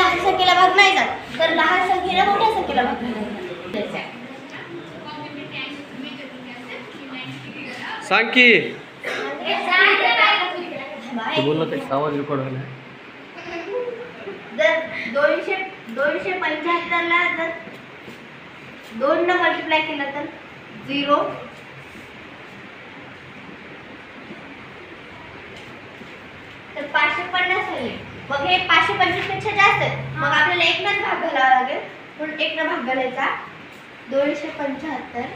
लहान संख्येला भाग नाही जात तर लहान संख्येला मोठ्या संख्येला भाग घालायचा. सांग की बोलला ते आवाज रेकॉर्ड व्हायला. जर 275 ला जर 2 ने मल्टिप्लाय केलं तर 0. तर 550 आले. मग हे 525 पेक्षा जास्त आहे. मग आपल्याला 1 नच भाग घालावा लागेल. म्हणून 1 न भाग घालायचा. 275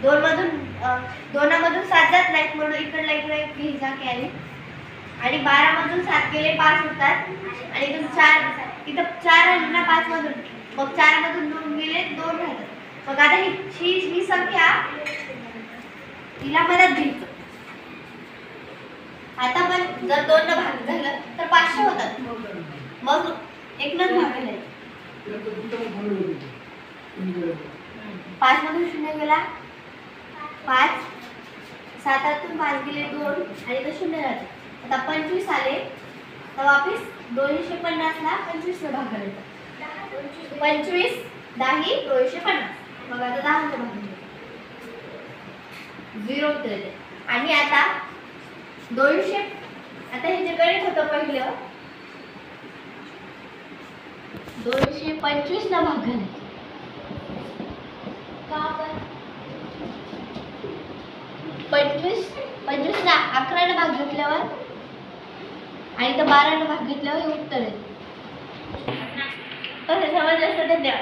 दोनामधून 7 जात नाहीत म्हणून इकडला इकडे घ्यायचा कॅरी. आणि 12 मधून 7 गेले 5 होतात. आणि इथून 4 इथं 4 राहिले ना 5 मधून. मग 4 मधून 2 गेले 2 राहतात. मग आता ही संख्या हिला मदत घ्यायचं. आता पण जर 2 न भाग झालं तर 500 होतात. मग 1 नच भाग घालायचा. 5 मधून 0 गेला 5. 7 5 गेले 2 आणि तो 0 राहतो. आता 25 आले तर वापस 250 ला 25 ने भाग घालायचा. 25 10 250. मग आता 10 ने भाग घालायचा. 0 उत्तर येते. आणि आता 200 आता हे जे गणित होतं पहिलं 225 ला भाग घालायचा. का आपण 25 ला 11 ने भाग घेतल्यावर आणि तर 12 ने भाग घेतल्यावर हे उत्तर आहे. कसं समजलं असेल तर द्या.